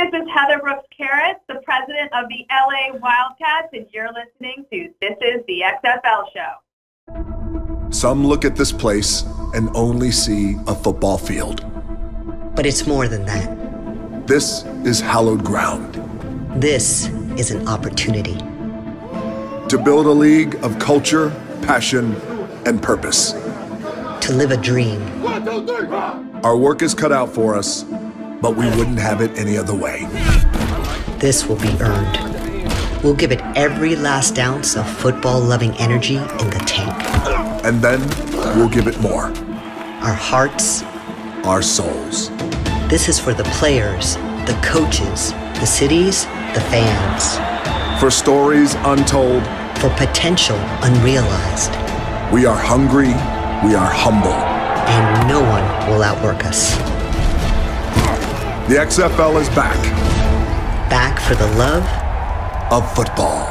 This is Heather Brooks-Carrot, the president of the LA Wildcats, and you're listening to This is the XFL Show. Some look at this place and only see a football field. But it's more than that. This is hallowed ground. This is an opportunity. To build a league of culture, passion, and purpose. To live a dream. 1, 2, 3, Our work is cut out for us, but we wouldn't have it any other way. This will be earned. We'll give it every last ounce of football-loving energy in the tank. And then we'll give it more. Our hearts. Our souls. This is for the players, the coaches, the cities, the fans. For stories untold. For potential unrealized. We are hungry. We are humble. And no one will outwork us. The XFL is back. Back for the love of football.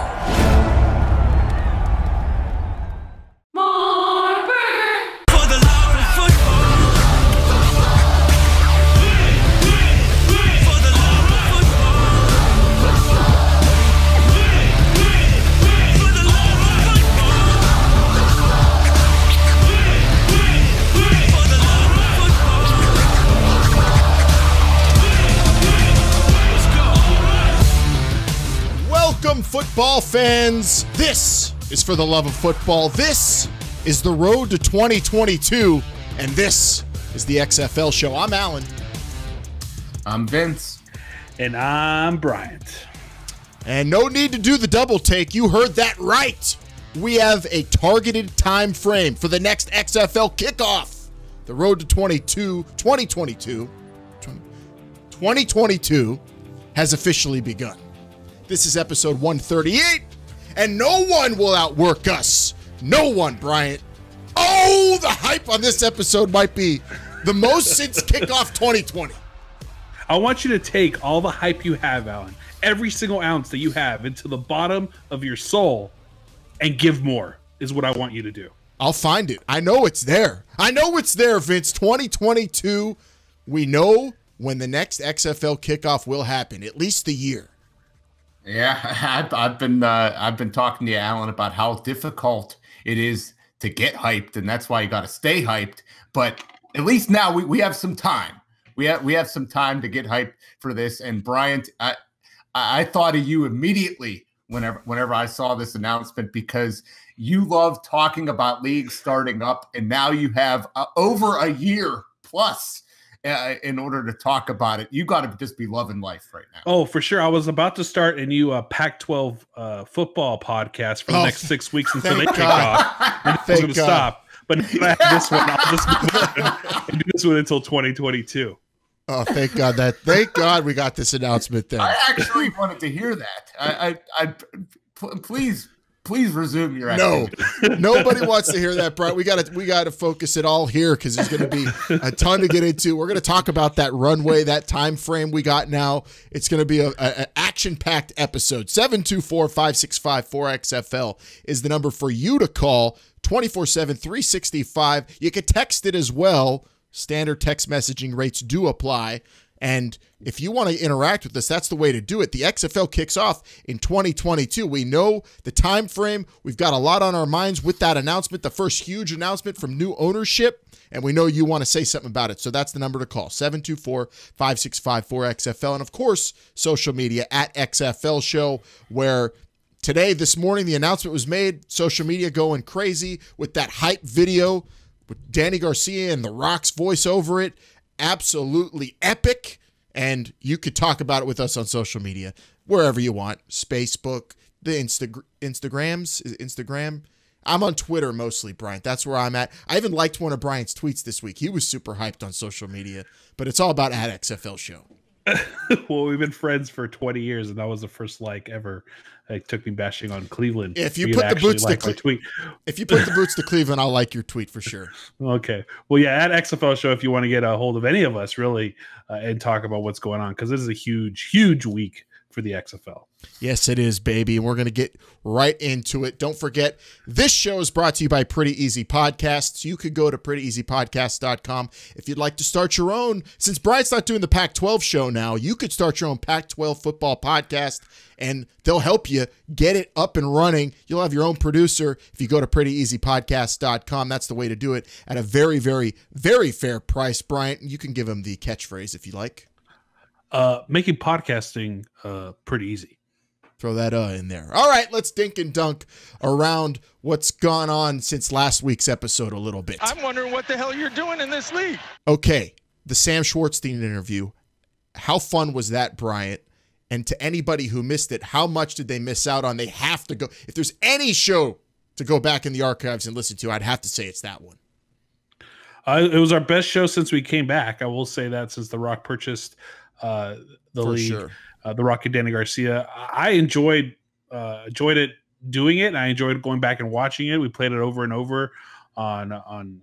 Football fans, this is for the love of football. This is the road to 2022, and this is the XFL Show. I'm Alan. I'm Vince. And I'm Bryant. And no need to do the double take. You heard that right. We have a targeted time frame for the next XFL kickoff. The road to 2022 has officially begun. This is episode 138, and no one will outwork us. No one, Bryant. Oh, the hype on this episode might be the most since kickoff 2020. I want you to take all the hype you have, Alan, every single ounce that you have into the bottom of your soul and give more is what I want you to do. I'll find it. I know it's there. I know it's there, Vince. 2022, we know when the next XFL kickoff will happen, at least the year. Yeah, I've been talking to you, Alan, about how difficult it is to get hyped, and that's why you got to stay hyped. But at least now we have some time. We have some time to get hyped for this. And Bryant, I thought of you immediately whenever I saw this announcement, because you love talking about leagues starting up, and now you have over a year plus. In order to talk about it, you got to just be loving life right now. Oh, for sure. I was about to start a new Pac-12 football podcast for the next 6 weeks until they kick off. And I was going to stop. But now I have this one. I'll just move on and do this one until 2022. Oh, thank God thank God we got this announcement then. I actually wanted to hear that. Please resume your activity. No, nobody wants to hear that, Brian. We got to focus it all here because there's going to be a ton to get into. We're going to talk about that runway, that time frame we got now. It's going to be an action-packed episode. 724-565-4XFL is the number for you to call. 24/7, 365. You can text it as well. Standard text messaging rates do apply. And if you want to interact with us, that's the way to do it. The XFL kicks off in 2022. We know the time frame. We've got a lot on our minds with that announcement, the first huge announcement from new ownership, and we know you want to say something about it. So that's the number to call, 724-565-4XFL. And, of course, social media at XFL Show, where this morning, the announcement was made. Social media going crazy with that hype video with Danny Garcia and The Rock's voice over it. Absolutely epic, and you could talk about it with us on social media wherever you want. Facebook, the Instagram. I'm on Twitter mostly, Bryant. That's where I'm at. I even liked one of Bryant's tweets this week. He was super hyped on social media, but it's all about at XFL Show. Well, we've been friends for 20 years, and that was the first like ever. It took me bashing on Cleveland. If you put the boots to Cleveland, I'll like your tweet for sure. Okay. Well, yeah, at XFL Show, if you want to get a hold of any of us, really, and talk about what's going on, because this is a huge, huge week for the XFL. Yes, it is, baby. And we're going to get right into it. Don't forget, this show is brought to you by Pretty Easy Podcasts. You could go to prettyeasypodcast.com if you'd like to start your own. Since Brian's not doing the Pac-12 show now, you could start your own Pac-12 football podcast, and they'll help you get it up and running. You'll have your own producer if you go to prettyeasypodcast.com. That's the way to do it at a very, very, very fair price. Brian, you can give him the catchphrase if you like. Making podcasting pretty easy. Throw that in there. All right, let's dink and dunk around what's gone on since last week's episode a little bit. I'm wondering what the hell you're doing in this league. Okay, the Sam Shortstein interview. How fun was that, Bryant? And to anybody who missed it, how much did they miss out on? They have to go. If there's any show to go back in the archives and listen to, I'd have to say it's that one. It was our best show since we came back. I will say that, since The Rock purchased the league. Sure. The Rock and Danny Garcia. I enjoyed it doing it, and I enjoyed going back and watching it. We played it over and over on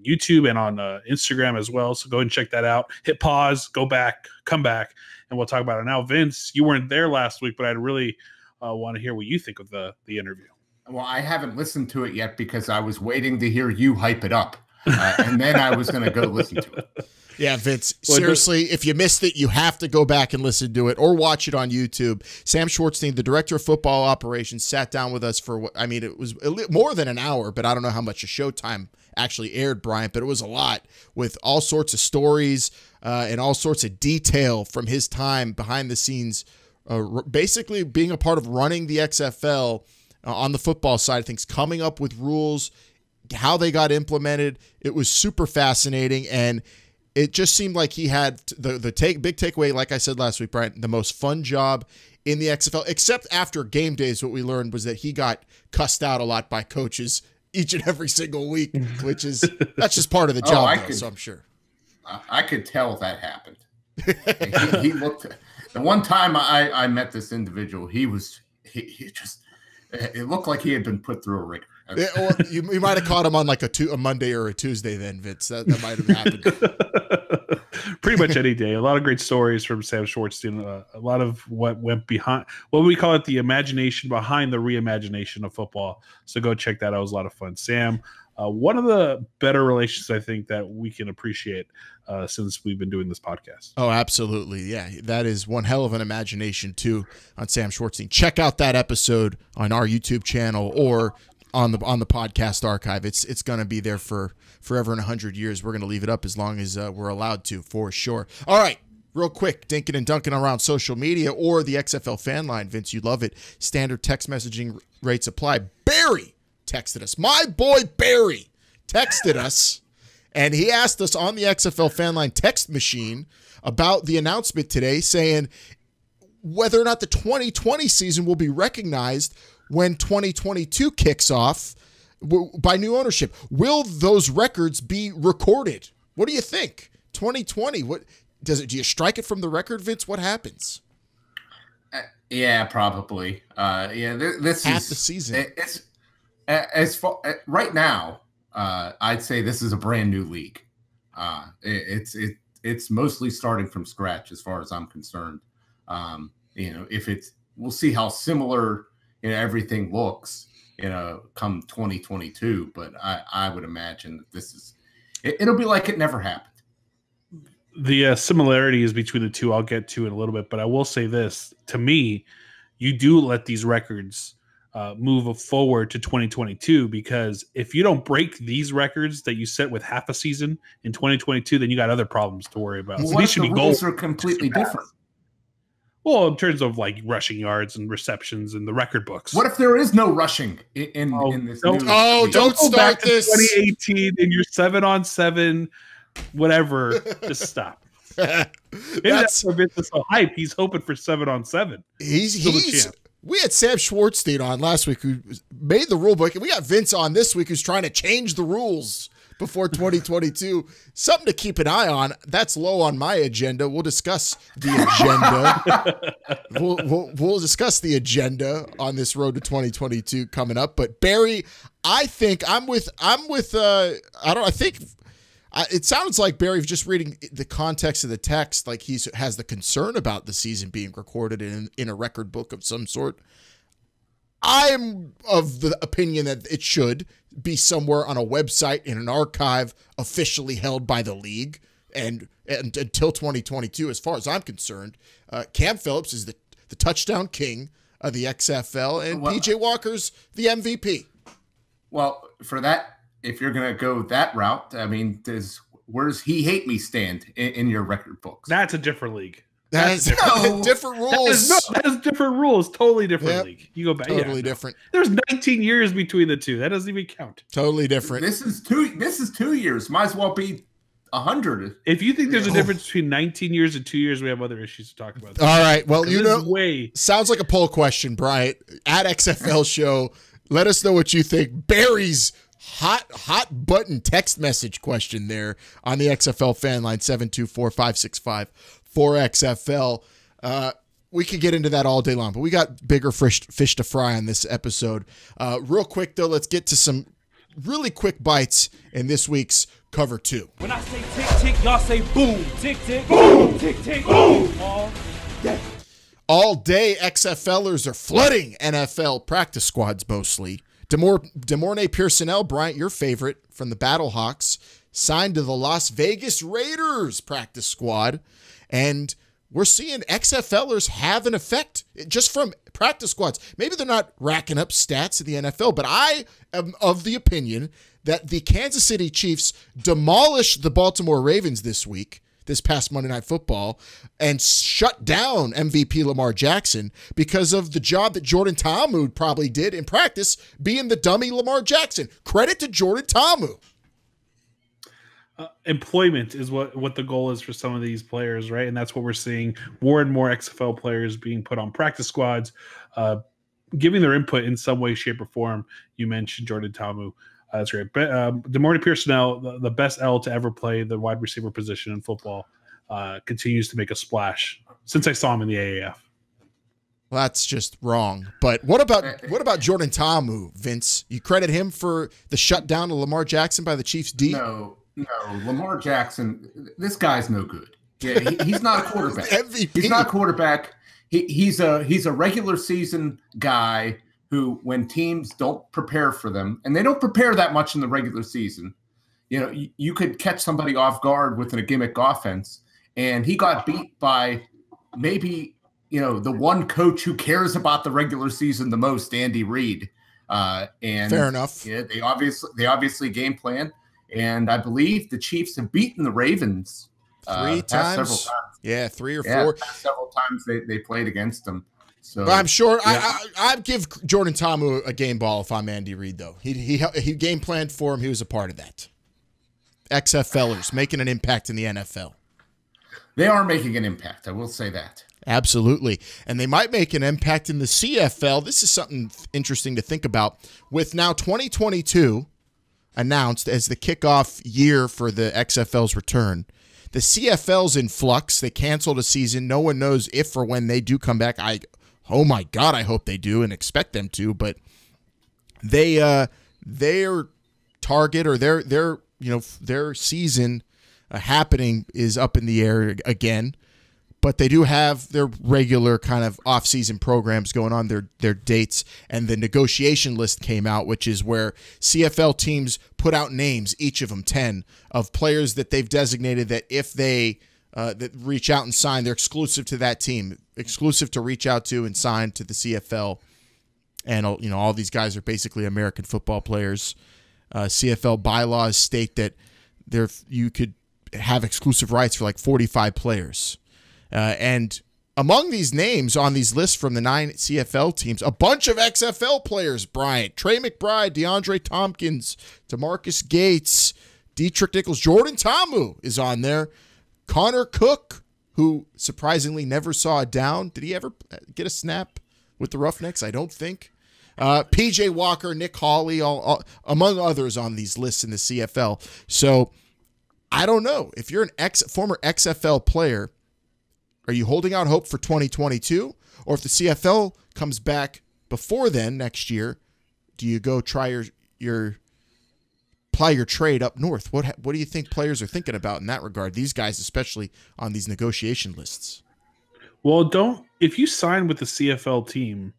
YouTube and on Instagram as well. So go and check that out. Hit pause, go back, come back, and we'll talk about it now. Vince, you weren't there last week, but I'd really want to hear what you think of the interview. Well, I haven't listened to it yet because I was waiting to hear you hype it up, and then I was going to go listen to it. Yeah, Vince, seriously, if you missed it, you have to go back and listen to it or watch it on YouTube. Sam Shortstein, the director of football operations, sat down with us for, it was more than an hour, but I don't know how much of Showtime actually aired, Bryant, but it was a lot, with all sorts of stories and all sorts of detail from his time behind the scenes, basically being a part of running the XFL on the football side of things, coming up with rules, how they got implemented. It was super fascinating, and it just seemed like he had the big takeaway, like I said last week, Brian, the most fun job in the XFL, except after game days. What we learned was that he got cussed out a lot by coaches each and every single week, that's just part of the job, so I'm sure. I could tell that happened. he looked. The one time I met this individual, he just, it looked like he had been put through a ringer. Well, you might have caught him on like a Monday or a Tuesday then, Vince. That might have happened. Pretty much any day. A lot of great stories from Sam Shortstein. A lot of what went behind, what we call it, the imagination behind the reimagination of football. So go check that out. It was a lot of fun. Sam, one of the better relations I think that we can appreciate since we've been doing this podcast. Oh, absolutely. Yeah, that is one hell of an imagination too on Sam Shortstein. Check out that episode on our YouTube channel or on the podcast archive. It's going to be there for forever and 100 years. We're going to leave it up as long as we're allowed to, for sure. All right, real quick, dinking and dunking around social media or the XFL fan line. Vince, you love it. Standard text messaging rates apply. Barry texted us. My boy Barry texted us, and he asked us on the XFL fan line text machine about the announcement today, saying whether or not the 2020 season will be recognized when 2022 kicks off by new ownership. Will those records be recorded? What do you think? 2020, what does it? Do you strike it from the record, Vince? What happens? Yeah, probably. This half is the season. It's as far right now. I'd say this is a brand new league. It's mostly starting from scratch as far as I'm concerned. We'll see how similar everything looks, come 2022, but I would imagine that it'll be like it never happened. The similarities between the two I'll get to in a little bit, but I will say this. To me, you do let these records move forward to 2022, because if you don't break these records that you set with half a season in 2022, then you got other problems to worry about. Well, so these should be goals. Are completely different. Well, in terms of like rushing yards and receptions and the record books. What if there is no rushing in this? Don't start back this. To 2018 and you're 7-on-7, whatever. Just stop. Maybe that's why Vince is so hype. He's hoping for 7-on-7. We had Sam Shortstein on last week who made the rule book, and we got Vince on this week who's trying to change the rules before 2022. Something to keep an eye on. That's low on my agenda. We'll discuss the agenda. we'll discuss the agenda on this road to 2022 coming up. But Barry, I think I It sounds like Barry, just reading the context of the text, like he has the concern about the season being recorded in a record book of some sort. I'm of the opinion that it should be somewhere on a website in an archive officially held by the league, and until 2022, as far as I'm concerned. Cam Phillips is the touchdown king of the XFL, and PJ Walker's the MVP. Well, for that, if you're going to go that route, I mean, where's He Hate Me stand in your record books? That's a different league. That's different rules. That is different rules. Totally different league. You go back. Totally different. There's 19 years between the two. That doesn't even count. Totally different. This is 2 years. Might as well be 100. If you think there's a difference between 19 years and 2 years, we have other issues to talk about. All right. Well, sounds like a poll question, Bryant. At XFL Show, let us know what you think. Barry's hot button text message question there on the XFL fan line 724-565-4XFL. We could get into that all day long, but we got bigger fish to fry on this episode. Real quick, though, let's get to some really quick bites in this week's Cover 2. When I say tick, tick, y'all say boom. Tick, tick, boom. Tick, tick, boom. All day. All day, XFLers are flooding NFL practice squads mostly. Demorne Pearsonell, Bryant, your favorite from the Battlehawks, signed to the Las Vegas Raiders practice squad. And we're seeing XFLers have an effect just from practice squads. Maybe they're not racking up stats in the NFL, but I am of the opinion that the Kansas City Chiefs demolished the Baltimore Ravens this past Monday Night Football, and shut down MVP Lamar Jackson because of the job that Jordan Ta'amu probably did in practice being the dummy Lamar Jackson. Credit to Jordan Ta'amu. Employment is what the goal is for some of these players, right? And that's what we're seeing. More and more XFL players being put on practice squads, giving their input in some way, shape, or form. You mentioned Jordan Ta'amu. That's great. But Demorne Pearsonell, the best L to ever play the wide receiver position in football, continues to make a splash since I saw him in the AAF. Well, that's just wrong. But what about Jordan Ta'amu, Vince? You credit him for the shutdown of Lamar Jackson by the Chiefs D? No, Lamar Jackson, this guy's no good. Yeah, he's not a quarterback. MVP. He's not a quarterback. He's a regular season guy who, when teams don't prepare for them, and they don't prepare that much in the regular season, you could catch somebody off guard with a gimmick offense, and he got beat by maybe, the one coach who cares about the regular season the most, Andy Reid. And fair enough. Yeah, they obviously game plan, and I believe the Chiefs have beaten the Ravens several times. Yeah, 3 or 4. Several times they played against them. So but I'm sure I'd give Jordan Ta'amu a game ball if I'm Andy Reid, though. He game planned for him. He was a part of that. XFLers making an impact in the NFL. They are making an impact. I will say that. Absolutely. And they might make an impact in the CFL. This is something interesting to think about. With now 2022 announced as the kickoff year for the XFL's return, the CFL's in flux. They canceled a season. No one knows if or when they do come back. Oh my God, I hope they do and expect them to. But their target or their season happening is up in the air again. But they do have their regular kind of off-season programs going on, their dates, and the negotiation list came out, which is where CFL teams put out names, each of them 10, of players that they've designated that if they that reach out and sign, they're exclusive to that team, exclusive to reach out to and sign to the CFL. And all these guys are basically American football players. CFL bylaws state that you could have exclusive rights for like 45 players. And among these names on these lists from the 9 CFL teams, a bunch of XFL players, Bryant, Trey McBride, DeAndre Tompkins, DeMarcus Gates, Dietrich Nichols, Jordan Ta'amu is on there. Connor Cook, who surprisingly never saw a down. Did he ever get a snap with the Roughnecks? I don't think. PJ Walker, Nick Hawley, all among others on these lists in the CFL. So I don't know. If you're an former XFL player, are you holding out hope for 2022? Or if the CFL comes back before then next year, do you go try your apply your trade up north. What do you think players are thinking about in that regard? These guys, especially on these negotiation lists. Well, if you sign with the CFL team,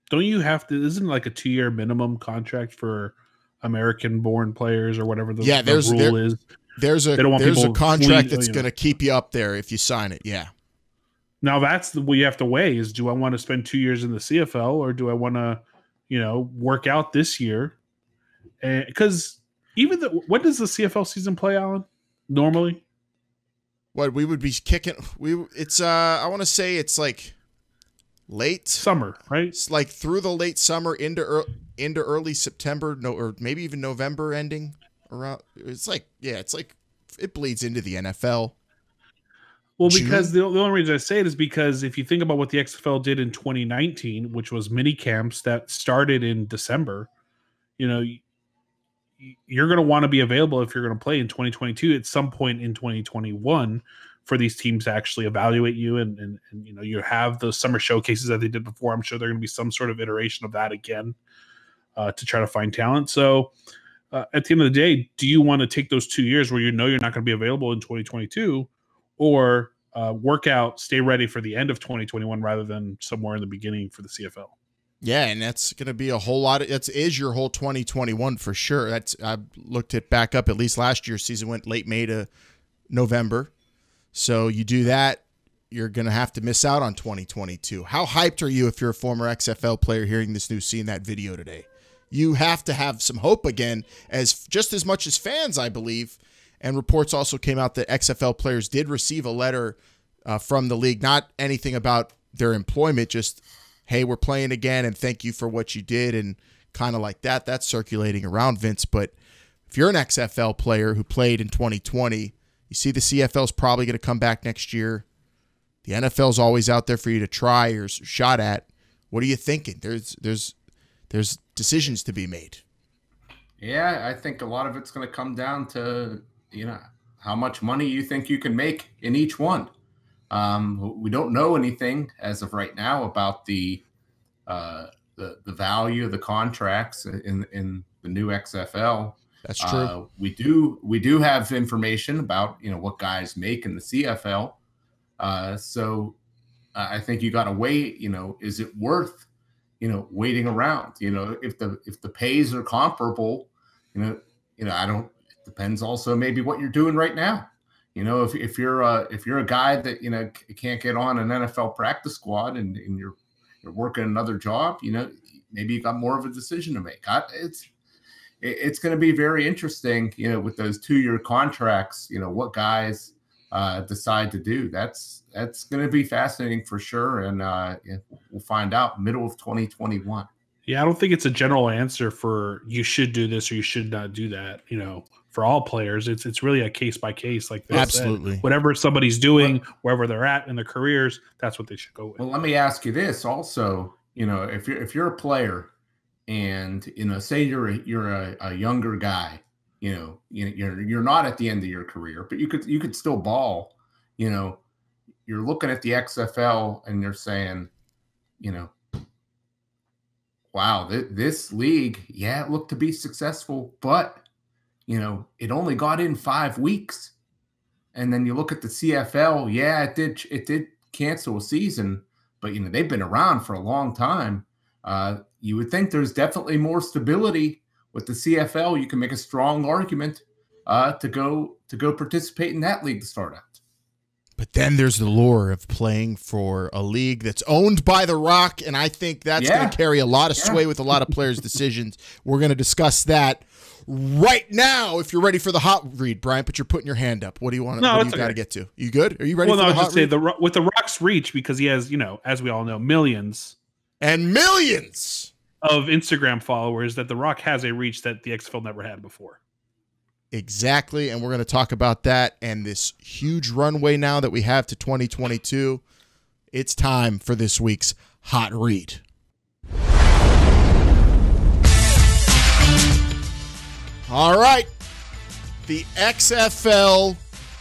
don't you have to? Isn't it like a 2-year minimum contract for American-born players or whatever the rule is? There's a contract that's going to keep you up there if you sign it. Yeah. Now that's what you have to weigh: is do I want to spend 2 years in the CFL or do I want to, work out this year? Because when does the CFL season play, Alan? Normally, what we would be kicking? I want to say it's like late summer, right? It's like through the late summer into early September, or maybe even November ending around. It's like it bleeds into the NFL. Well, because the only reason I say it is because if you think about what the XFL did in 2019, which was mini camps that started in December, you're going to want to be available if you're going to play in 2022 at some point in 2021 for these teams to actually evaluate you. And you have those summer showcases that they did before. I'm sure they're going to be some sort of iteration of that again to try to find talent. So at the end of the day, do you want to take those 2 years where you're not going to be available in 2022 or work out, stay ready for the end of 2021 rather than somewhere in the beginning for the CFL? Yeah, and that's going to be a whole lot of – is your whole 2021 for sure. I looked it back up. At least last year's season went late May to November. So you do that, you're going to have to miss out on 2022. How hyped are you if you're a former XFL player hearing this news, seeing that video today? You have to have some hope again, just as much as fans, I believe. And reports also came out that XFL players did receive a letter from the league, not anything about their employment, just – hey, we're playing again, and thank you for what you did, and kind of like that. That's circulating around, Vince. But if you're an XFL player who played in 2020, you see the CFL is probably going to come back next year. The NFL is always out there for you to try or shot at. What are you thinking? There's decisions to be made. Yeah, I think a lot of it's going to come down to how much money you think you can make in each one. We don't know anything as of right now about the value of the contracts in the new XFL. That's true. We do have information about what guys make in the CFL. So I think you got to weigh. Is it worth waiting around? If the pays are comparable, I don't. It depends also maybe what you're doing right now. If you're a guy that can't get on an NFL practice squad and you're working another job, maybe you got more of a decision to make. It's going to be very interesting, with those 2-year contracts. What guys decide to do. That's going to be fascinating for sure, and we'll find out middle of 2021. Yeah, I don't think it's a general answer for you should do this or you should not do that. For all players, it's really a case by case, like this. Absolutely. Whatever somebody's doing, wherever they're at in their careers, that's what they should go with. Well, let me ask you this also. If you're a player, and say you're a younger guy, you're not at the end of your career, but you could still ball. You're looking at the XFL and you're saying, wow, this league, it looked to be successful, but it only got in 5 weeks. And then you look at the CFL, it did cancel a season, but they've been around for a long time. You would think there's definitely more stability with the CFL. You can make a strong argument to go participate in that league to start out. But then there's the lure of playing for a league that's owned by The Rock, and I think that's going to carry a lot of sway with a lot of players' decisions. We're going to discuss that right now. If you're ready for the hot read, Brian, but you're putting your hand up. What do you want? What do you got to get to? You good? Are you ready? Well, for no, the I hot was just read? say with The Rock's reach, because he has, as we all know, millions and millions of Instagram followers, that The Rock has a reach that the XFL never had before. Exactly, and we're going to talk about that and this huge runway now that we have to 2022. It's time for this week's hot read. All right, the XFL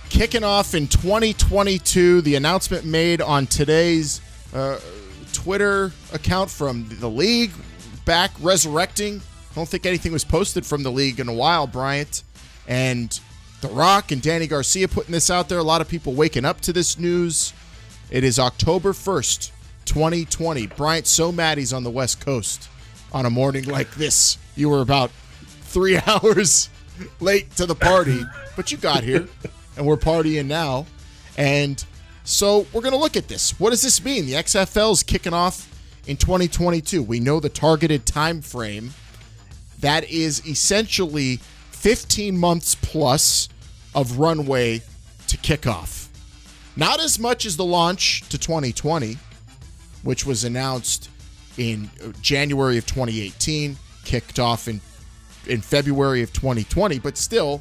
kicking off in 2022. The announcement made on today's Twitter account from the league, back resurrecting I don't think anything was posted from the league in a while, Bryant. And The Rock and Danny Garcia putting this out there. A lot of people waking up to this news. It is October 1st, 2020. Bryant's so mad he's on the West Coast on a morning like this. You were about 3 hours late to the party, but you got here, and we're partying now. And so we're going to look at this. What does this mean? The XFL is kicking off in 2022. We know the targeted time frame. That is essentially 15 months plus of runway to kick off. Not as much as the launch to 2020, which was announced in January of 2018, kicked off in February of 2020, but still,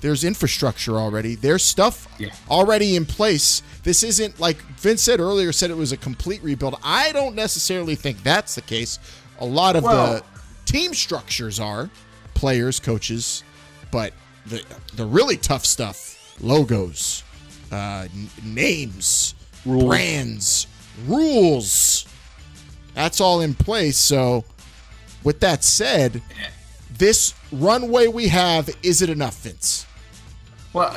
there's infrastructure already. There's stuff already in place. This isn't, like Vince said earlier, said it was a complete rebuild. I don't necessarily think that's the case. A lot of the team structures are, players, coaches, but the really tough stuff, logos, names, brands, rules, that's all in place. So with that said, this runway we have, is it enough, Vince? Well,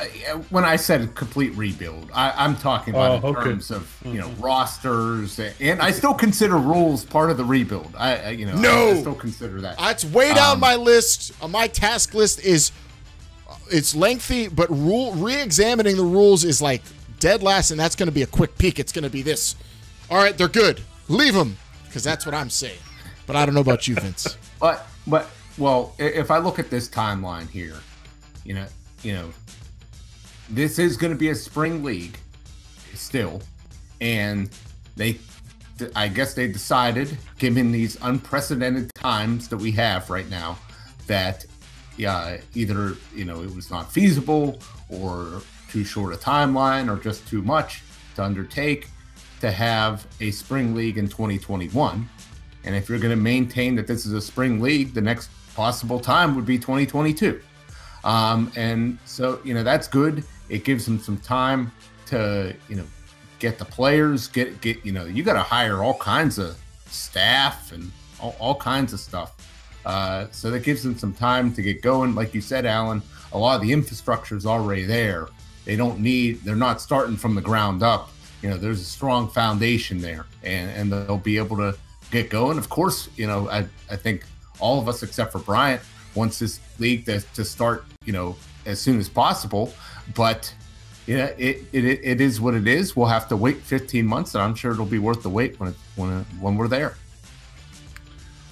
when I said complete rebuild, I'm talking about in terms of rosters, and I still consider rules part of the rebuild. I still consider that. It's way down my list. On my task list is it's lengthy, but re-examining the rules is like dead last, and that's going to be a quick peek. It's going to be this. All right, they're good. Leave them, because that's what I'm saying. But I don't know about you, Vince. Well, if I look at this timeline here, this is going to be a spring league still, and I guess they decided, given these unprecedented times that we have right now, that either it was not feasible or too short a timeline or just too much to undertake to have a spring league in 2021. And if you're going to maintain that this is a spring league, the next possible time would be 2022. And so, that's good. It gives them some time to, get the players, you got to hire all kinds of staff and all kinds of stuff. So that gives them some time to get going. Like you said, Alan, a lot of the infrastructure is already there. They're not starting from the ground up. There's a strong foundation there, and they'll be able to get going. Of course, I think all of us except for Bryant wants this league to start, as soon as possible. But it is what it is. We'll have to wait 15 months, and I'm sure it'll be worth the wait when we're there.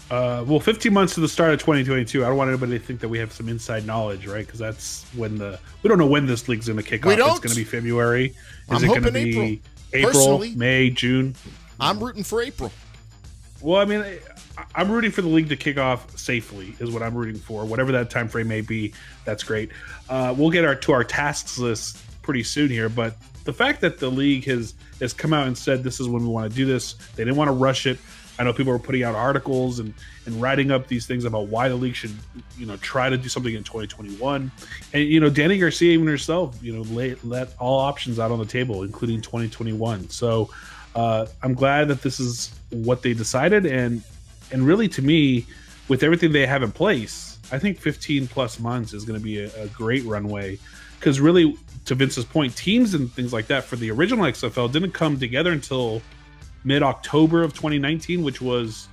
15 months to the start of 2022. I don't want anybody to think that we have some inside knowledge, right? Because that's when we don't know when this league's going to kick off. It's going to be February. Is it going to be April, May, June? I'm rooting for April. Well, I mean, I'm rooting for the league to kick off safely is what I'm rooting for. Whatever that time frame may be, that's great. We'll get to our tasks list pretty soon here, but the fact that the league has come out and said this is when we want to do this, they didn't want to rush it. I know people were putting out articles and writing up these things about why the league should, try to do something in 2021. And, Danny Garcia even herself, let all options out on the table, including 2021. So I'm glad that this is what they decided. And really, to me, with everything they have in place, I think 15 plus months is going to be a great runway. Because really, to Vince's point, teams and things like that for the original XFL didn't come together until mid-October of 2019, which was,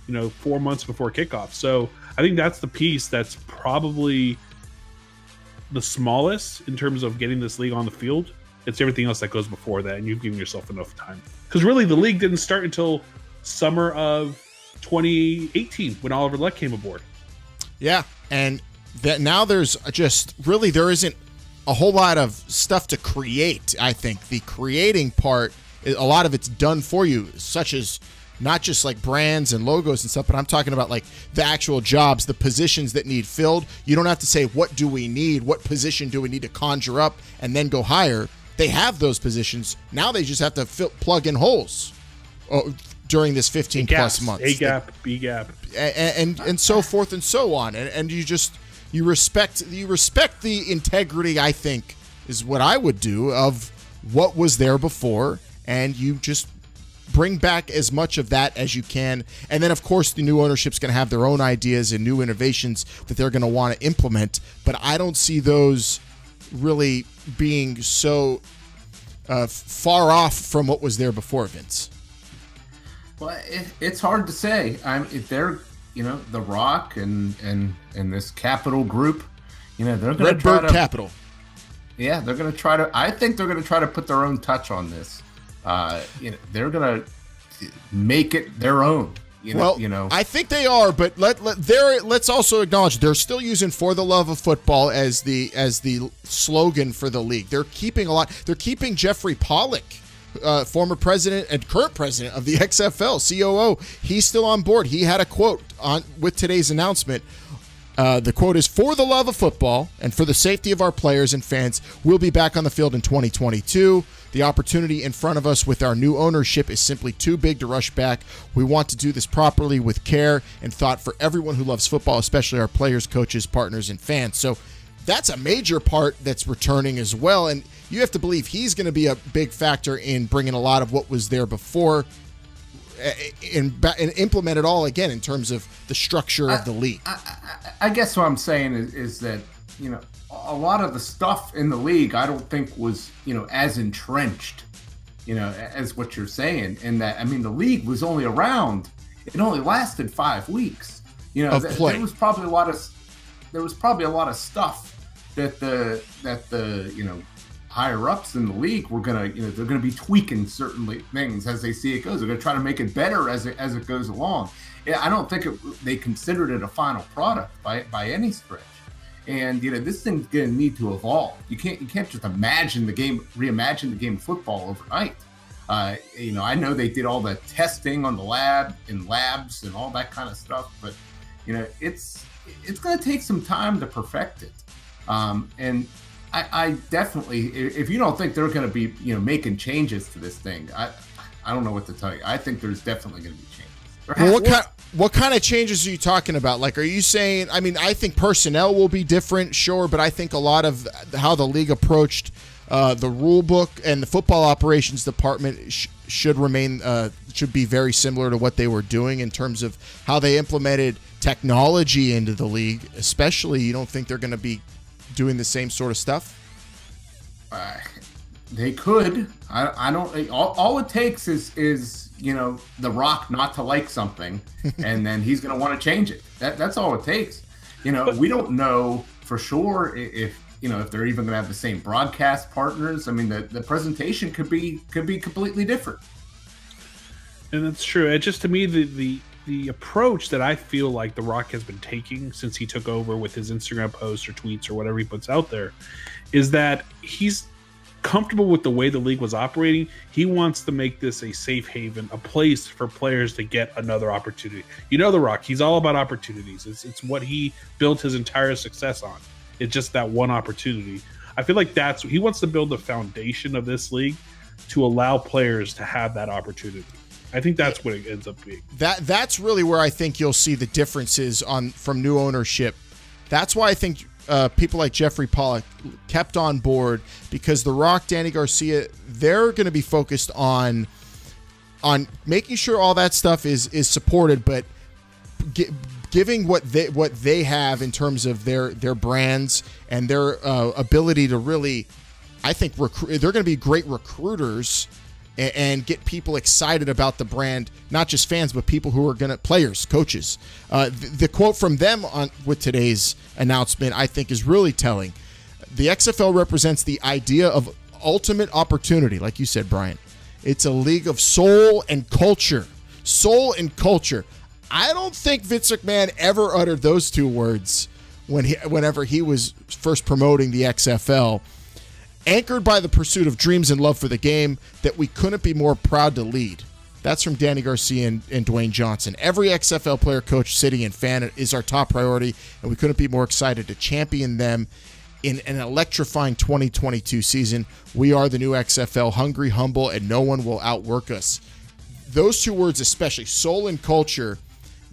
4 months before kickoff. So I think that's the piece that's probably the smallest in terms of getting this league on the field. It's everything else that goes before that, and you've given yourself enough time. Because really, the league didn't start until summer of 2018 when Oliver Luck came aboard. Yeah, and that now there's just really there isn't a whole lot of stuff to create. I think the creating part, a lot of it's done for you, such as not just like brands and logos and stuff, but I'm talking about like the actual jobs, the positions that need filled. You don't have to say, what do we need? What position do we need to conjure up and then go hire? They have those positions. Now they just have to plug in holes during this 15 plus months. A gap, B gap. And so forth and so on. And you respect the integrity, I think, is what I would do, of what was there before, and you just bring back as much of that as you can. And then, of course, the new ownership's going to have their own ideas and new innovations that they're going to want to implement. But I don't see those really being so far off from what was there before, Vince. Well, it's hard to say. If they're, The Rock and this Capital Group, they're going to try Redbird Capital. Yeah, they're going to try to. I think they're going to try to put their own touch on this. They're going to make it their own. I think they are, but let's also acknowledge they're still using "For the Love of Football" as the slogan for the league. They're keeping They're keeping Jeffrey Pollock, former president and current president of the XFL, COO. He's still on board. He had a quote with today's announcement. The quote is, "For the love of football and for the safety of our players and fans, we'll be back on the field in 2022. The opportunity in front of us with our new ownership is simply too big to rush back. We want to do this properly with care and thought for everyone who loves football, especially our players, coaches, partners, and fans." So that's a major part that's returning as well. And you have to believe he's going to be a big factor in bringing a lot of what was there before and implement it all again in terms of the structure of the league. I guess what I'm saying is that, a lot of the stuff in the league, I don't think was, as entrenched, as what you're saying. And that, the league was only around, it only lasted 5 weeks. There was probably a lot of stuff that the higher ups in the league were gonna, they're gonna be tweaking certain things as they see it goes. They're gonna try to make it better as it goes along. I don't think they considered it a final product by any stretch. And this thing's gonna need to evolve. You can't just reimagine the game of football overnight. I know they did all the testing on the labs and all that kind of stuff, but it's gonna take some time to perfect it. And I definitely, if you don't think they're going to be, making changes to this thing, I don't know what to tell you. I think there's definitely going to be changes. Well, what kind of changes are you talking about? Like, are you saying? I think personnel will be different, sure, but I think a lot of how the league approached the rule book and the football operations department should be very similar to what they were doing in terms of how they implemented technology into the league. Especially, you don't think they're going to be doing the same sort of stuff? They could. I don't. All it takes is The Rock not to like something, and then he's going to want to change it. That's all it takes. We don't know for sure if they're even going to have the same broadcast partners. The presentation could be completely different. And that's true. It just, to me, the approach that I feel like The Rock has been taking since he took over with his Instagram posts or tweets or whatever he puts out there is that he's comfortable with the way the league was operating. He wants to make this a safe haven, a place for players to get another opportunity. The Rock, he's all about opportunities. It's what he built his entire success on. It's just that one opportunity. I feel like he wants to build the foundation of this league to allow players to have that opportunity. I think that's what it ends up being. That's really where I think you'll see the differences from new ownership. That's why I think people like Jeffrey Pollock kept on board, because The Rock, Danny Garcia, they're going to be focused on making sure all that stuff is supported, but giving what they have in terms of their brands and their ability to really, I think, they're going to be great recruiters and get people excited about the brand, not just fans, but people who are players, coaches. The quote from them with today's announcement, I think, is really telling. The XFL represents the idea of ultimate opportunity, like you said, Brian. It's a league of soul and culture. Soul and culture. I don't think Vince McMahon ever uttered those two words whenever he was first promoting the XFL. Anchored by the pursuit of dreams and love for the game that we couldn't be more proud to lead. That's from Danny Garcia and Dwayne Johnson. Every XFL player, coach, city, and fan is our top priority, and we couldn't be more excited to champion them in an electrifying 2022 season. We are the new XFL, hungry, humble, and no one will outwork us. Those two words, especially soul and culture,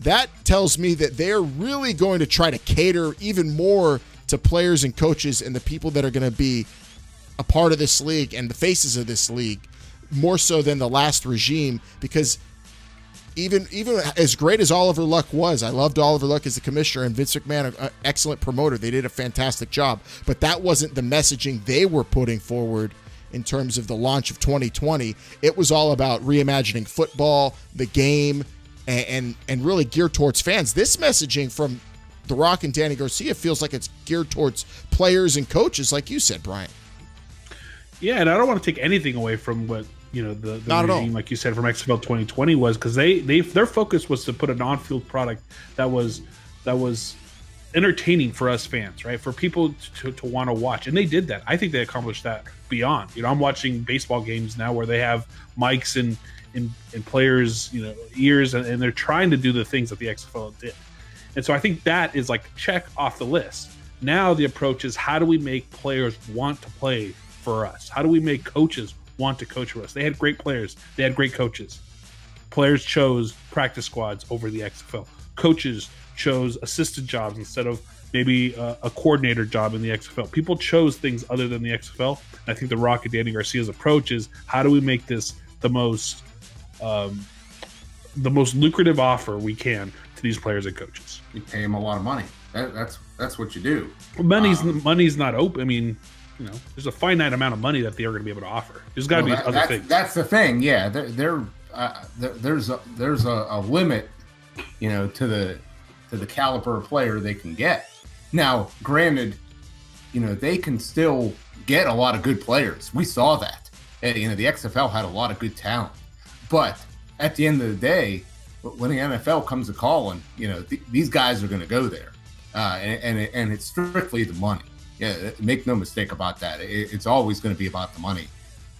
that tells me that they're really going to try to cater even more to players and coaches and the people that are going to be a part of this league and the faces of this league. more so than the last regime, because even as great as Oliver Luck was, I loved Oliver Luck as the commissioner, and Vince McMahon, an excellent promoter. They did a fantastic job, but that wasn't the messaging they were putting forward in terms of the launch of 2020. It was all about reimagining football, the game, and really geared towards fans. This messaging from The Rock and Danny Garcia feels like it's geared towards players and coaches, like you said, Brian. Yeah, and I don't want to take anything away from what the Not regime, like you said, from XFL 2020 was, because their focus was to put an on-field product that was entertaining for us fans, right? For people to want to watch, and they did that. I think they accomplished that beyond. I'm watching baseball games now where they have mics in players' ears, and they're trying to do the things that the XFL did. And so I think that is like check off the list. Now the approach is, how do we make players want to play for us? How do we make coaches want to coach for us? They had great players. They had great coaches. Players chose practice squads over the XFL. Coaches chose assistant jobs instead of maybe a coordinator job in the XFL. People chose things other than the XFL. And I think the Rock and Danny Garcia's approach is, how do we make this the most lucrative offer we can to these players and coaches? You pay them a lot of money. That's what you do. Money's not open. I mean, there's a finite amount of money that they are going to be able to offer. There's got to be other things. That's the thing. Yeah, there's a limit, to the caliber of player they can get. Now, granted, they can still get a lot of good players. We saw that. And, the XFL had a lot of good talent. But at the end of the day, when the NFL comes a calling, these guys are going to go there, and it's strictly the money. Yeah, make no mistake about that. It's always going to be about the money.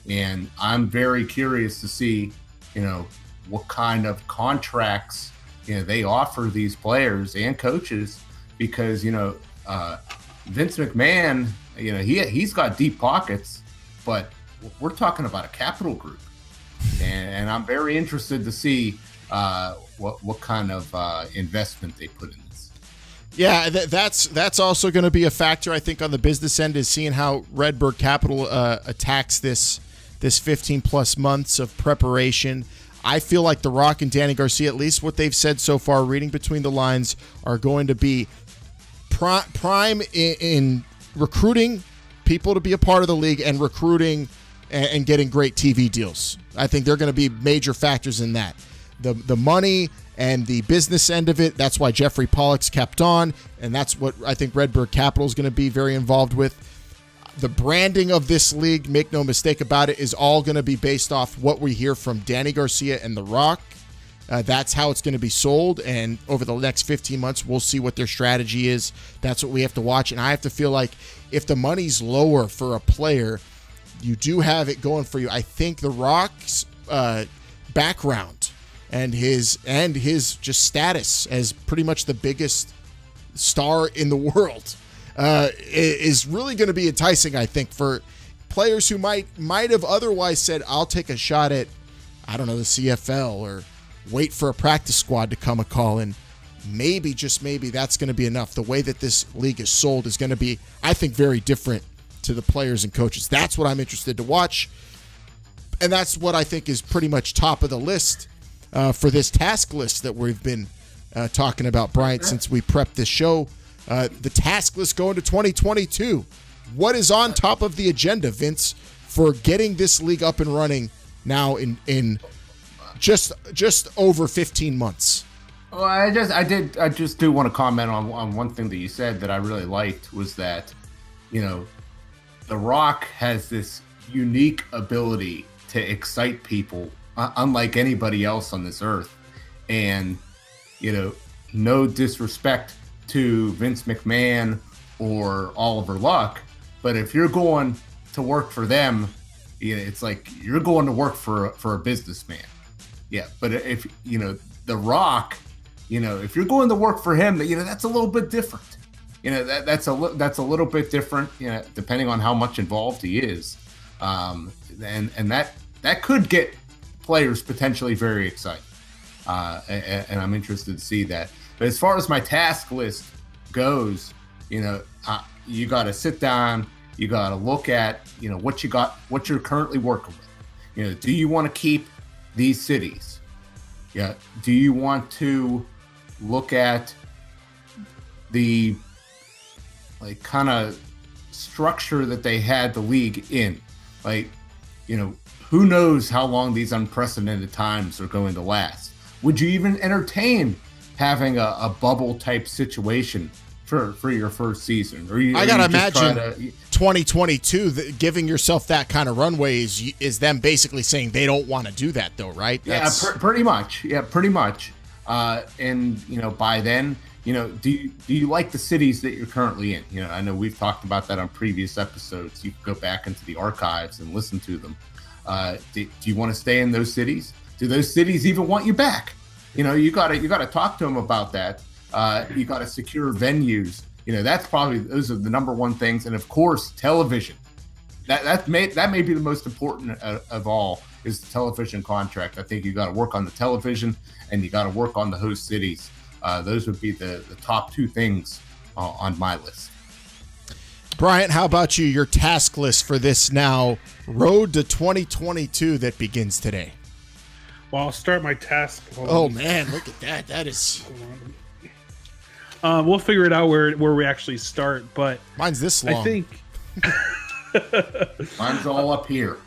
And I'm very curious to see, what kind of contracts, they offer these players and coaches, because, Vince McMahon, he's got deep pockets, but we're talking about a capital group. And I'm very interested to see what kind of investment they put in this. Yeah, that's also going to be a factor, I think, on the business end, is seeing how Redbird Capital attacks this 15-plus months of preparation. I feel like The Rock and Danny Garcia, at least what they've said so far, reading between the lines, are going to be prime in recruiting people to be a part of the league and recruiting and getting great TV deals. I think they're going to be major factors in that. The money and the business end of it, that's why Jeffrey Pollock's kept on, and that's what I think Redbird Capital is going to be very involved with. The branding of this league, make no mistake about it, is all going to be based off what we hear from Danny Garcia and The Rock. That's how it's going to be sold, and over the next 15 months, we'll see what their strategy is. That's what we have to watch, and I have to feel like if the money's lower for a player, you do have it going for you. I think The Rock's background and his just status as pretty much the biggest star in the world is really going to be enticing, I think, for players who might have otherwise said, I'll take a shot at, I don't know, the CFL, or wait for a practice squad to come a call, and maybe, just maybe, that's going to be enough. The way that this league is sold is going to be, I think, very different to the players and coaches. That's what I'm interested to watch, and that's what I think is pretty much top of the list for this task list that we've been talking about, Bryant, since we prepped this show. The task list going to 2022. What is on top of the agenda, Vince, for getting this league up and running now in just over 15 months? Well, I just do want to comment on one thing that you said that I really liked, was that, The Rock has this unique ability to excite people, unlike anybody else on this earth. And, no disrespect to Vince McMahon or Oliver Luck, but if you're going to work for them, it's like you're going to work for a businessman. Yeah, but if The Rock, if you're going to work for him, that's a little bit different. That's a little bit different, depending on how much involved he is, and that could get players potentially very excited, and I'm interested to see that. But as far as my task list goes, you got to sit down, you got to look at what you're currently working with. You know, do you want to keep these cities? Yeah. Do you want to look at the like kind of structure that they had the league in? Like, you know, who knows how long these unprecedented times are going to last? Would you even entertain having a bubble type situation for your first season? Or I gotta imagine 2022 giving yourself that kind of runway is them basically saying they don't want to do that, though, right? Yeah, pretty much. Yeah, pretty much. And you know, by then, you know, do you like the cities that you're currently in? You know, I know we've talked about that on previous episodes. You can go back into the archives and listen to them. Do you want to stay in those cities? Do those cities even want you back? You know, you gotta talk to them about that. You got to secure venues. You know, those are the number one things. And of course, television. That may be the most important of all, is the television contract. I think you got to work on the television and you got to work on the host cities. Those would be the top two things on my list. Bryant, how about you? Your task list for this now road to 2022 that begins today. Well, I'll start my task. Oh man, look at that. That is. We'll figure it out where we actually start, but mine's this long. I think mine's all up here.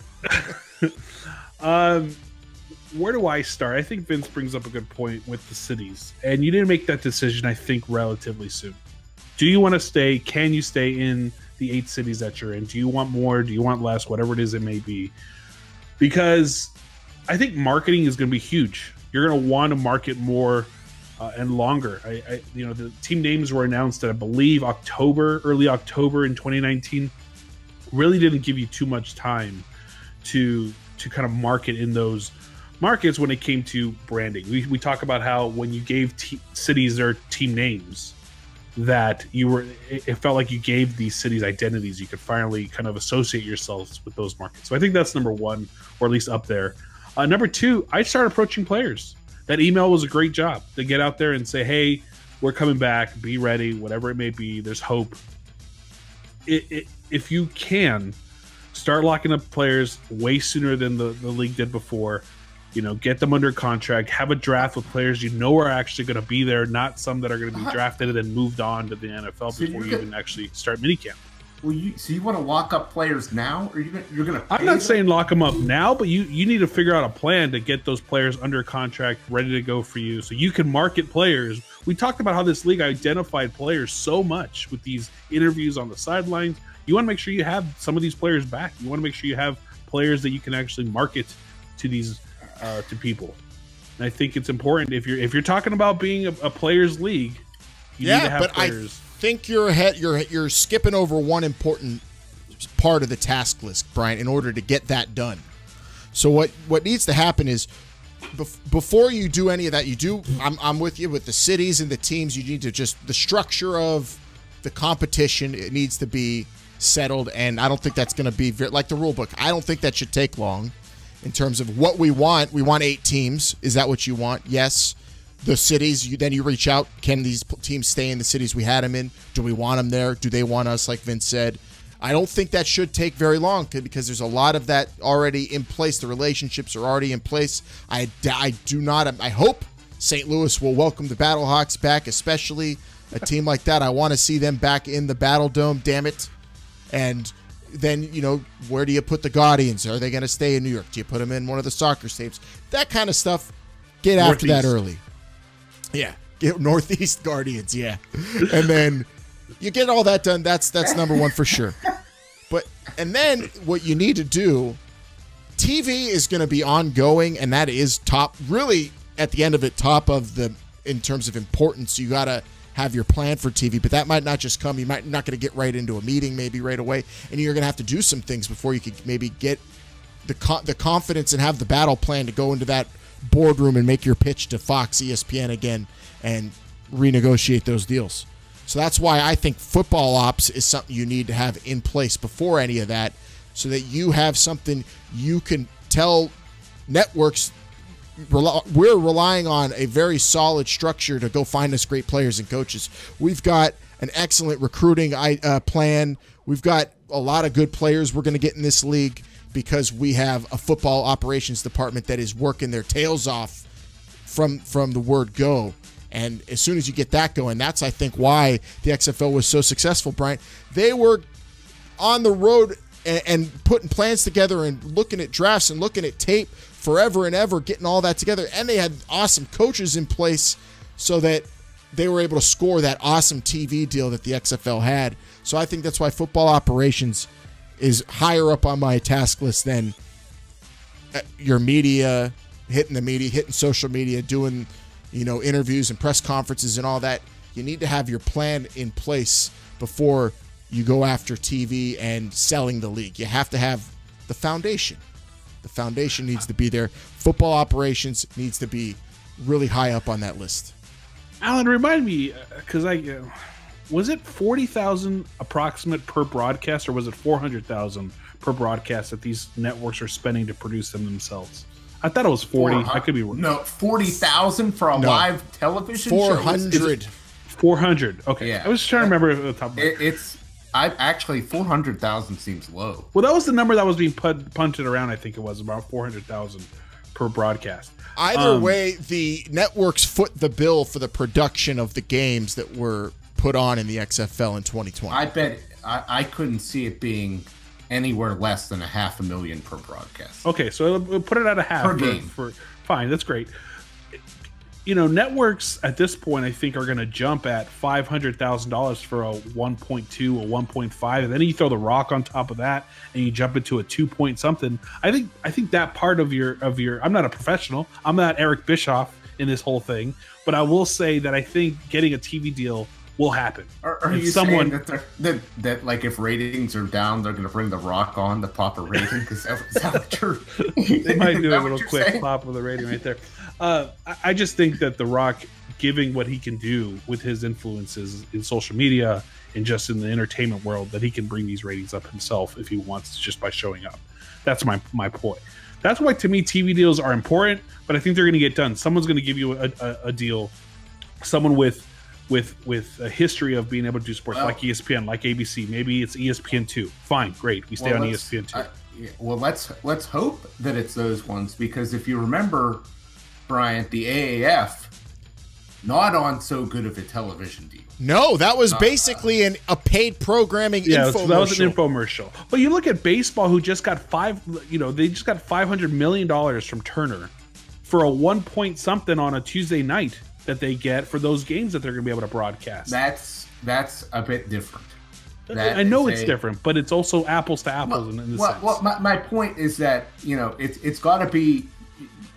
Where do I start? I think Vince brings up a good point with the cities, and you didn't make that decision, I think, relatively soon. Do you want to stay? Can you stay in the 8 cities that you're in? Do you want more? Do you want less? Whatever it is it may be. Because I think marketing is going to be huge. You're going to want to market more and longer. You know, the team names were announced at, I believe, early October in 2019. Really didn't give you too much time to kind of market in those markets when it came to branding. We talk about how when you gave cities their team names, that it felt like you gave these cities identities. You could finally kind of associate yourselves with those markets. So I think that's number one, or at least up there. Number two, I started approaching players. That email was a great job to get out there and say, hey, we're coming back, be ready, whatever it may be, there's hope. If you can, start locking up players way sooner than the league did before. You know, get them under contract, have a draft with players you know are actually going to be there, not some that are going to be drafted and then moved on to the NFL before you even actually start minicamp. Well, so you want to lock up players now, or you're going to? I'm not saying lock them up now, but you need to figure out a plan to get those players under contract, ready to go for you, so you can market players. We talked about how this league identified players so much with these interviews on the sidelines. You want to make sure you have some of these players back. You want to make sure you have players that you can actually market to these to people. And I think it's important if you're talking about being a players league. You need to have players. I think you're skipping over one important part of the task list, Brian, in order to get that done. So what needs to happen is before you do any of that, I'm with you with the cities and the teams. You need to the structure of the competition. It needs to be settled, and I don't think that's going to be like the rule book. I don't think that should take long. In terms of what we want 8 teams. Is that what you want? Yes. The cities, then you reach out. Can these teams stay in the cities we had them in? Do we want them there? Do they want us, like Vince said? I don't think that should take very long because there's a lot of that already in place. The relationships are already in place. I hope St. Louis will welcome the Battlehawks back, especially a team like that. I want to see them back in the Battle Dome, damn it. And then, you know, where do you put the Guardians? Are they going to stay in New York? Do you put them in one of the soccer stadiums? That kind of stuff, get after that early. Yeah, get Northeast Guardians, yeah. And then you get all that done. That's number one for sure. And then what you need to do, TV is going to be ongoing, and that is really, at the end of it, top of in terms of importance. You got to have your plan for TV, but that might not just come. You might not going to get right into a meeting maybe right away, and you're going to have to do some things before you could maybe get the confidence and have the battle plan to go into that boardroom and make your pitch to Fox, ESPN again, and renegotiate those deals. So that's why I think football ops is something you need to have in place before any of that, so that you have something you can tell networks. We're relying on a very solid structure to go find us great players and coaches. We've got an excellent recruiting plan. We've got a lot of good players we're going to get in this league. because we have a football operations department that is working their tails off from the word go. And as soon as you get that going, that's, I think, why the XFL was so successful, Brian. They were on the road and putting plans together and looking at drafts and looking at tape forever and ever, getting all that together. And they had awesome coaches in place so that they were able to score that awesome TV deal that the XFL had. So I think that's why football operations is higher up on my task list than your media, hitting social media, doing, interviews and press conferences and all that. You need to have your plan in place before you go after TV and selling the league. You have to have the foundation. The foundation needs to be there. Football operations needs to be really high up on that list. Alan, remind me, because was it 40,000 approximate per broadcast, or was it 400,000 per broadcast that these networks are spending to produce them themselves? I thought it was 40. I could be wrong. No, 40,000 for a live television 400. show? 400. Okay. Yeah. I was trying to remember at the top of my head. Actually 400,000 seems low. Well, that was the number that was being punted around. I think it was about 400,000 per broadcast. Either way, the networks foot the bill for the production of the games that were put on in the XFL in 2020. I bet I couldn't see it being anywhere less than $500,000 per broadcast. Okay, so we'll put it at a half per game. Fine, that's great. Networks at this point, I think, are going to jump at $500,000 for a 1.2, a 1.5, and then you throw The Rock on top of that, and you jump into a 2 point something. I think that part of your. I'm not a professional. I'm not Eric Bischoff in this whole thing, but I will say that I think getting a TV deal will happen. Are you saying that like if ratings are down, they're going to bring The Rock on to pop a rating? Because that's true. They might do a little quick pop of the rating right there. I just think that The Rock, giving what he can do with his influences in social media and just in the entertainment world, that he can bring these ratings up himself if he wants, just by showing up. That's my point. That's why, to me, TV deals are important, but I think they're going to get done. Someone's going to give you a deal, someone with a history of being able to do sports, like ESPN, like ABC. Maybe it's ESPN2. Fine, great. We stay on ESPN2. Well, let's hope that it's those ones, because if you remember, Bryant, the AAF, not on so good of a television deal. No, that was basically a paid programming infomercial. That was an infomercial. But you look at baseball, who just got they just got $500 million from Turner for a 1 point something on a Tuesday night that they get for those games that they're going to be able to broadcast. That's a bit different. I know it's different, but it's also apples to apples in this sense. Well, my point is that it's got to be.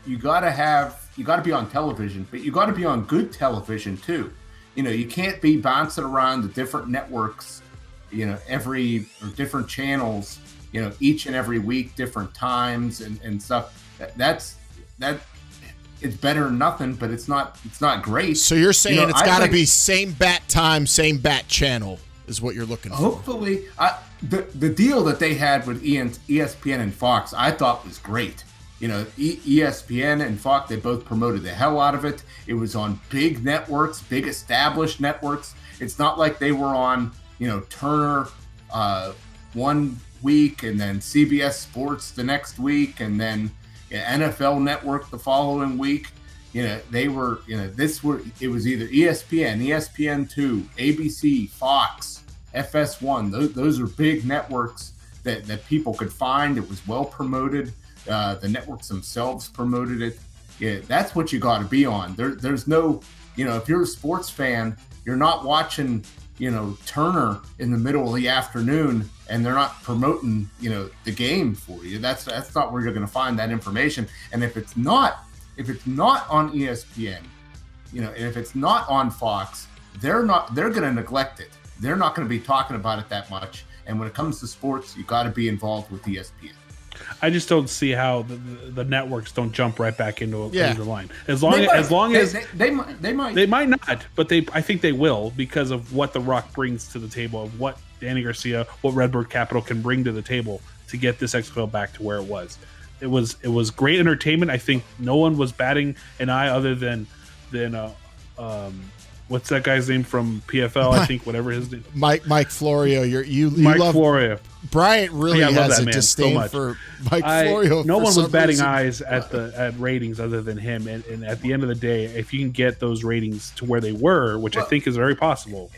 You got to be on television, but you got to be on good television too. You can't be bouncing around the different networks, different channels, each and every week, different times and stuff. That it's better than nothing, but it's not great. So you're saying it's got to be same bat time, same bat channel is what you're looking for. Hopefully, the deal that they had with ESPN and Fox, I thought was great. ESPN and Fox, they both promoted the hell out of it. It was on big networks, big established networks. It's not like they were on, Turner 1 week and then CBS Sports the next week and then NFL Network the following week. They were, it was either ESPN, ESPN2, ABC, Fox, FS1. Those are big networks that people could find. It was well promoted. The networks themselves promoted it. Yeah, that's what you got to be on. There's no, if you're a sports fan, you're not watching, Turner in the middle of the afternoon and they're not promoting, the game for you. That's not where you're going to find that information. And if it's not on ESPN, and if it's not on Fox, they're going to neglect it. They're not going to be talking about it that much. And when it comes to sports, you got to be involved with ESPN. I just don't see how the networks don't jump right back into the line. As long as they might not, but I think they will, because of what The Rock brings to the table, of what Danny Garcia, what Redbird Capital can bring to the table to get this XFL back to where it was. It was great entertainment. I think no one was batting an eye other than what's that guy's name from PFL? I think whatever his name. Mike Florio. You Mike love Florio. Bryant really has a disdain so for Mike Florio. No one was batting eyes at ratings other than him. And at the end of the day, if you can get those ratings to where they were, which I think is very possible,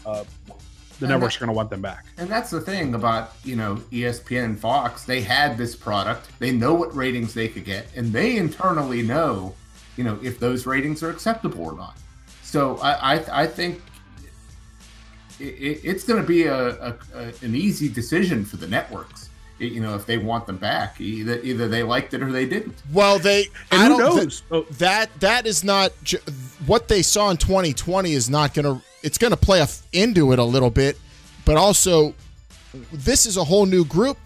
the networks are going to want them back. And that's the thing about, ESPN and Fox. They had this product. They know what ratings they could get, and they internally know, if those ratings are acceptable or not. So I think it's going to be an easy decision for the networks, if they want them back. Either they liked it or they didn't. Well, who knows? That is not what they saw in 2020 is not going to. It's going to play into it a little bit, but also this is a whole new group.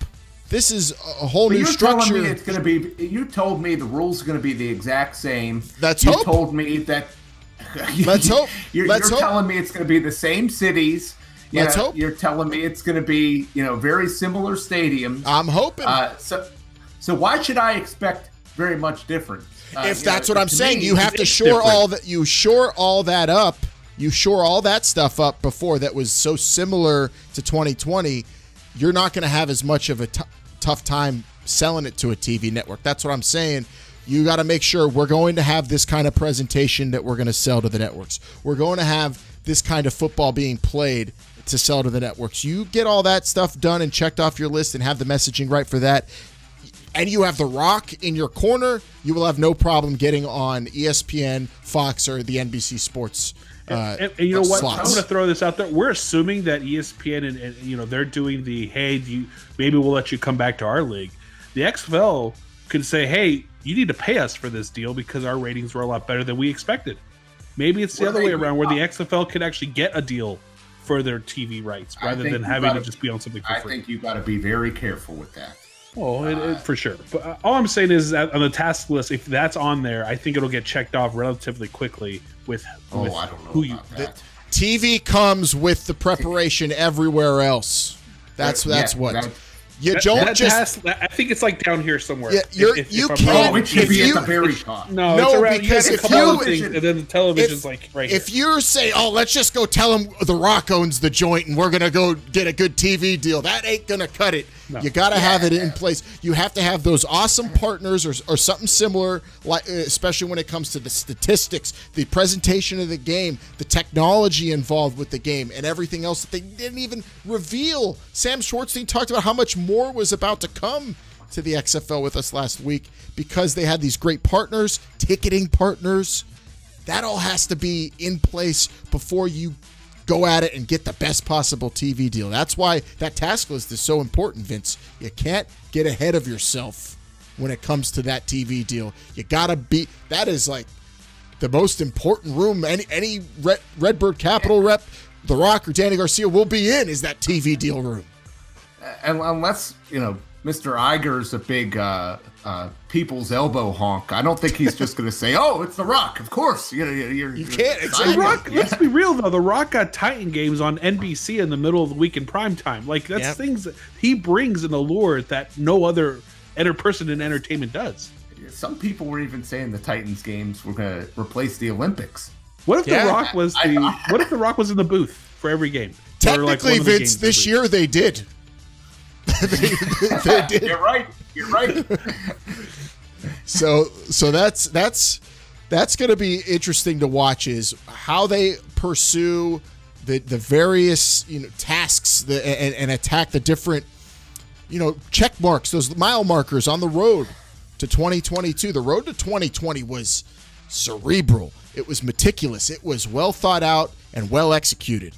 This is a whole new structure. Telling me it's going to be. You told me the rules are going to be the exact same. Let's hope. You told me that. Let's hope. You're telling me it's going to be the same cities. Let's hope. You're telling me it's going to be, very similar stadiums. I'm hoping. So why should I expect very much different? If that's what I'm saying, you have to shore all that. You shore all that up. You shore all that stuff up before that was so similar to 2020. You're not going to have as much of a tough time selling it to a TV network. That's what I'm saying. You got to make sure we're going to have this kind of presentation that we're going to sell to the networks. We're going to have this kind of football being played to sell to the networks. You get all that stuff done and checked off your list and have the messaging right for that, and you have The Rock in your corner, you will have no problem getting on ESPN, Fox, or the NBC Sports. And you know what? Slots. I'm going to throw this out there. We're assuming that ESPN and they're doing the maybe we'll let you come back to our league. The XFL could say, hey, you need to pay us for this deal because our ratings were a lot better than we expected. Maybe it's the other way around where the XFL can actually get a deal for their TV rights rather than having to just be on something for free. I think you've got to be very careful with that. Oh, for sure. But all I'm saying is that on the task list, if that's on there, I think it'll get checked off relatively quickly with I don't know about that. TV comes with the preparation everywhere else. That's what. You don't just. I think it's like down here somewhere. Yeah, you can't. It should be at the very top. No, no, it's around, because if you and then the television's like right here. If you say, "Oh, let's just go tell them The Rock owns the joint and we're gonna go get a good TV deal," that ain't gonna cut it. No. You got to have it in place. You have to have those awesome partners or something similar, like especially when it comes to the statistics, the presentation of the game, the technology involved with the game, and everything else that they didn't even reveal. Sam Shortstein talked about how much more was about to come to the XFL with us last week because they had these great partners, ticketing partners. That all has to be in place before you go at it and get the best possible TV deal. That's why that task list is so important, Vince. You can't get ahead of yourself when it comes to that TV deal. You gotta be. That is like the most important room any Redbird Capital rep, The Rock or Danny Garcia will be in, is that TV deal room. And unless Mr. Iger's a big people's elbow honk, I don't think he's just going to say, "Oh, it's The Rock." Of course, you can't. Exactly. The Rock. Let's be real though. The Rock got Titan games on NBC in the middle of the week in prime time. Like that's things that he brings an allure that no other person in entertainment does. Some people were even saying the Titans games were going to replace the Olympics. What if The Rock was What if The Rock was in the booth for every game? Technically, Vince, this year they did. they did. You're right. So that's going to be interesting to watch, is how they pursue the various tasks and attack the different check marks, those mile markers on the road to 2022. The road to 2020 was cerebral. It was meticulous. It was well thought out and well executed.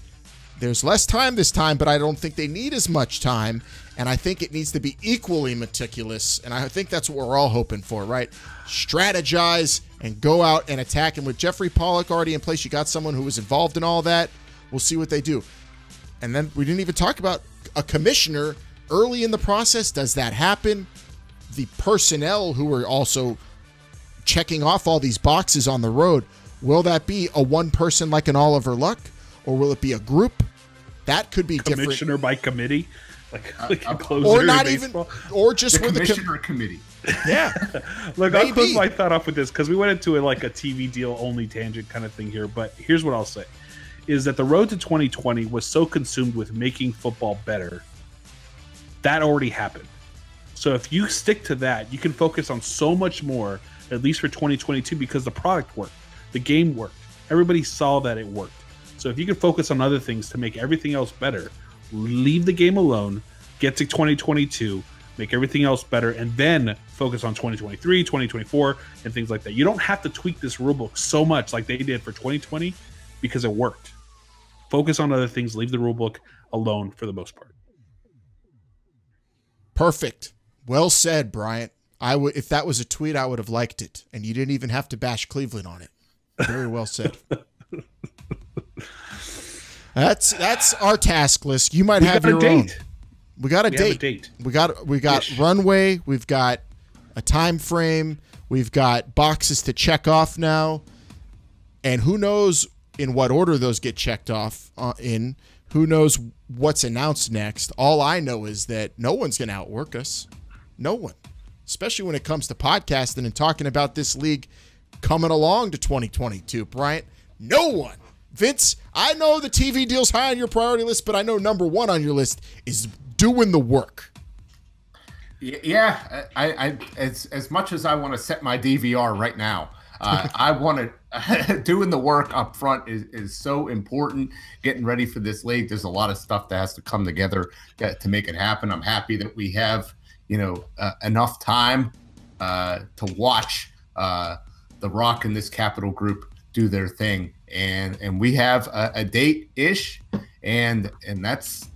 There's less time this time, but I don't think they need as much time, and I think it needs to be equally meticulous, and I think that's what we're all hoping for, right? Strategize and go out and attack, and with Jeffrey Pollock already in place, you got someone who was involved in all that. We'll see what they do. And then we didn't even talk about a commissioner early in the process. Does that happen? The personnel who are also checking off all these boxes on the road, will that be a one person like an Oliver Luck? Or will it be a group? That could be Commissioner by committee. like a closer or not in even, baseball. or just the with commissioner committee. Yeah. Look, I'll close my thought off with this because we went into a TV deal only tangent kind of thing here. But here's what I'll say: is that the road to 2020 was so consumed with making football better that already happened. So if you stick to that, you can focus on so much more, at least for 2022, because the product worked, the game worked, everybody saw that it worked. So if you can focus on other things to make everything else better, leave the game alone, get to 2022, make everything else better, and then focus on 2023, 2024, and things like that. You don't have to tweak this rulebook so much like they did for 2020 because it worked. Focus on other things, leave the rulebook alone for the most part. Perfect. Well said, Bryant. If that was a tweet, I would have liked it, and you didn't even have to bash Cleveland on it. Very well said. That's our task list. You might have your own. We got a date. We got runway. We've got a time frame. We've got boxes to check off now, and who knows in what order those get checked off in. Who knows what's announced next? All I know is that no one's going to outwork us. No one. Especially when it comes to podcasting and talking about this league coming along to 2022. Bryant, no one. Vince, I know the TV deal's high on your priority list, but I know number one on your list is doing the work. Yeah, I as much as I want to set my DVR right now, I want to doing the work up front is so important. Getting ready for this league, there's a lot of stuff that has to come together to make it happen. I'm happy that we have enough time to watch the Rock and this Capital Group do their thing, and we have a date ish, and that's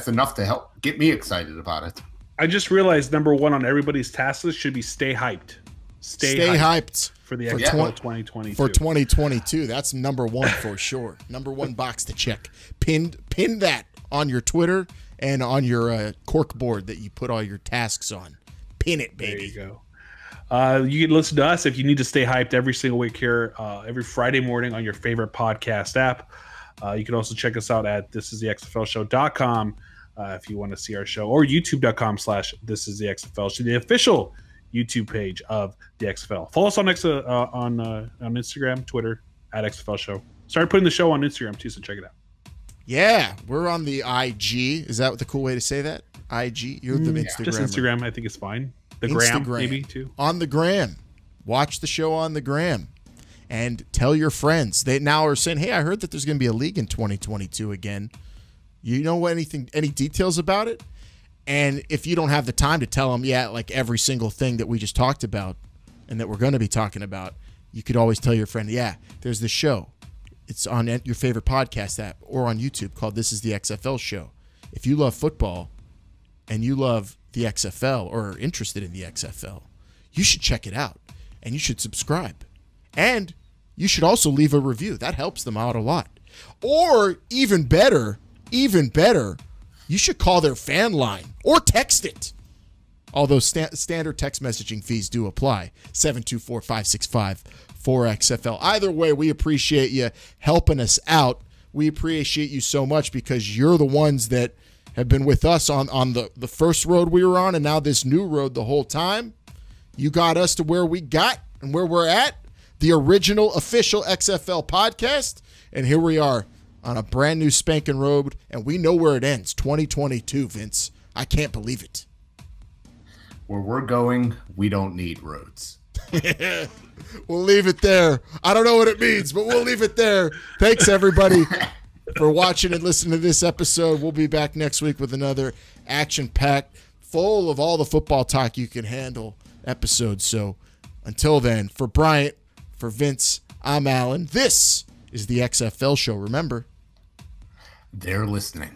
enough to help get me excited about it. I just realized number one on everybody's task list should be stay hyped. Stay hyped for the XFL 2022. For 2022, that's number one for sure. Number one box to check. Pin that on your Twitter and on your cork board that you put all your tasks on. Pin it, baby. There you go. You can listen to us if you need to stay hyped every single week here, every Friday morning on your favorite podcast app. You can also check us out at thisisthexflshow.com if you want to see our show, or youtube.com/thisisthexfl show, the official YouTube page of the XFL. Follow us on Instagram, Twitter at XFL Show. Started putting the show on Instagram too, so check it out. Yeah, we're on the IG. Is that the cool way to say that? IG? You're the Instagram. Just Instagram, I think it's fine. The gram, maybe too. On the gram. Watch the show on the gram. And tell your friends. They now are saying, hey, I heard that there's going to be a league in 2022 again. You know any details about it? And if you don't have the time to tell them, like every single thing that we just talked about and that we're going to be talking about, you could always tell your friend, there's this show. It's on your favorite podcast app or on YouTube called This is the XFL Show. If you love football and you love the XFL or are interested in the XFL, you should check it out and you should subscribe. And you should also leave a review. That helps them out a lot. Or even better, you should call their fan line or text it. Although standard text messaging fees do apply. 724-565-4XFL. Either way, we appreciate you helping us out. We appreciate you so much because you're the ones that have been with us on the first road we were on and now this new road the whole time. You got us to where we got and where we're at, the original official XFL podcast. And here we are on a brand new spanking road, and we know where it ends, 2022, Vince. I can't believe it. Where we're going, we don't need roads. We'll leave it there. I don't know what it means, but we'll leave it there. Thanks, everybody, for watching and listening to this episode. We'll be back next week with another action-packed, full of all the football talk you can handle episode. So until then, for Bryant, for Vince, I'm Alan. This is the XFL Show. Remember, they're listening.